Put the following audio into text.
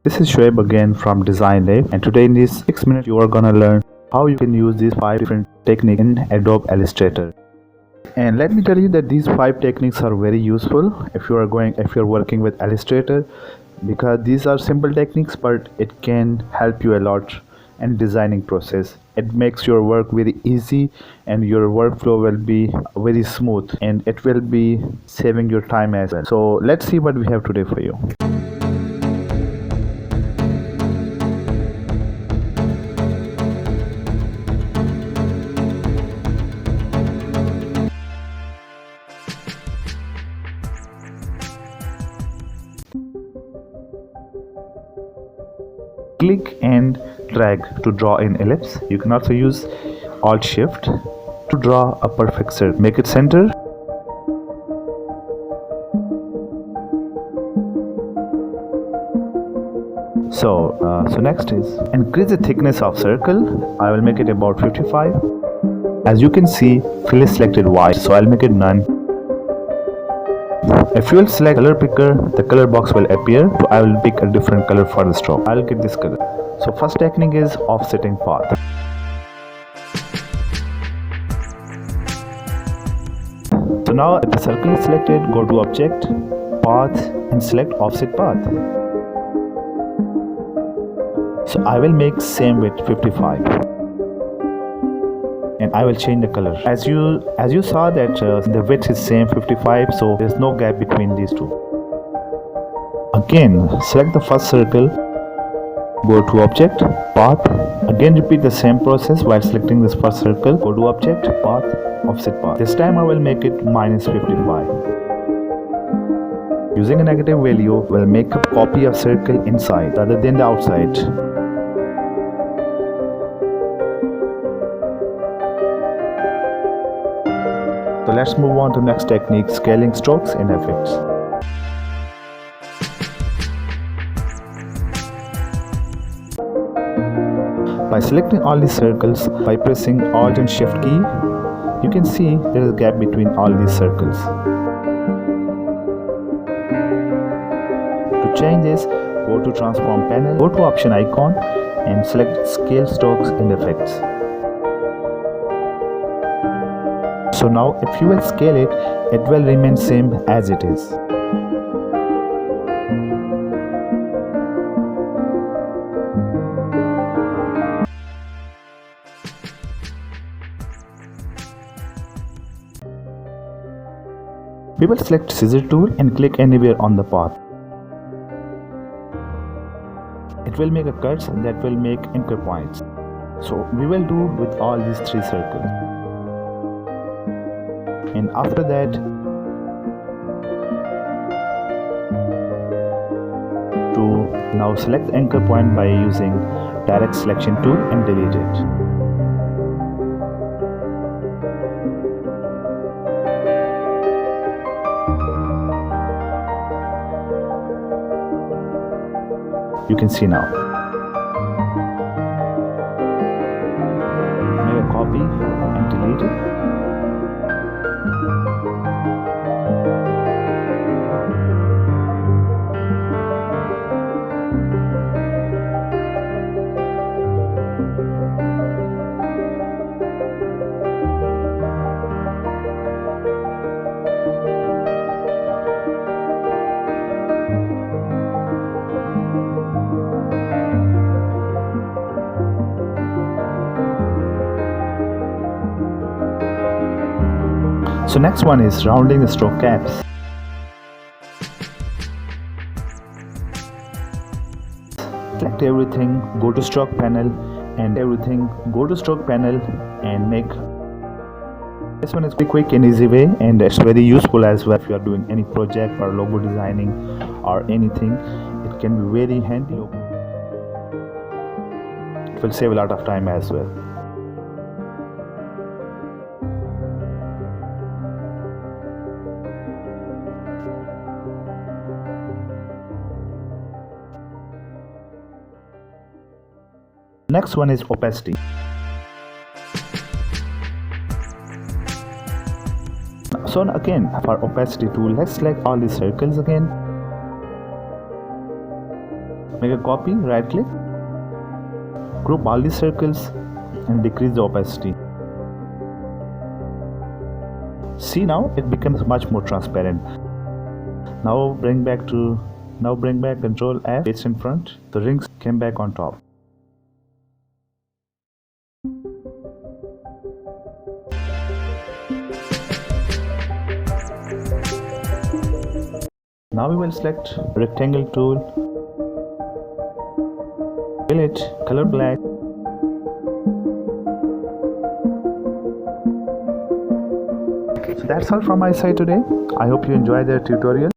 This is Shoaib again from Thedesignlab, and today in this 6 minutes you are gonna learn how you can use these 5 different techniques in Adobe Illustrator. And let me tell you that these 5 techniques are very useful if you're working with Illustrator, because these are simple techniques but it can help you a lot in designing process. It makes your work very easy and your workflow will be very smooth, and it will be saving your time as well. So let's see what we have today for you. Click and drag to draw an ellipse. You can also use Alt Shift to draw a perfect circle. Make it center. So next is increase the thickness of circle. I will make it about 55. As you can see, fill is selected white, so I'll make it none. If you will select color picker, the color box will appear, so I will pick a different color for the stroke. I'll get this color. So first technique is offsetting path. So now if the circle is selected, go to object, path, and select offset path. So I will make same width 55. And I will change the color. As you saw that the width is same 55, so there's no gap between these two. Again, select the first circle, go to object, path. Again repeat the same process while selecting this first circle. Go to object, path, offset path. This time I will make it minus 55. Using a negative value, we'll make a copy of circle inside rather than the outside. So let's move on to next technique, scaling strokes and effects. By selecting all these circles, by pressing Alt and Shift key, you can see there is a gap between all these circles. To change this, go to Transform panel, go to Option icon and select Scale Strokes and Effects. So now if you will scale it, it will remain same as it is. We will select scissor tool and click anywhere on the path. It will make a cut that will make anchor points. So we will do with all these 3 circles. And after that, to now select the anchor point by using direct selection tool and delete it. You can see now. Make a copy and delete it. So next one is rounding the stroke caps. Select everything, go to stroke panel and everything, go to stroke panel and make. This one is quick and easy way, and it's very useful as well if you are doing any project or logo designing or anything. It can be very handy. It will save a lot of time as well. Next one is opacity. So again, for opacity tool, let's select all these circles again. Make a copy, right click, group all these circles and decrease the opacity. See, now it becomes much more transparent. Now bring back Control F, paste in front. The rings came back on top. Now we will select rectangle tool, fill it, color black. So that's all from my side today. I hope you enjoyed the tutorial.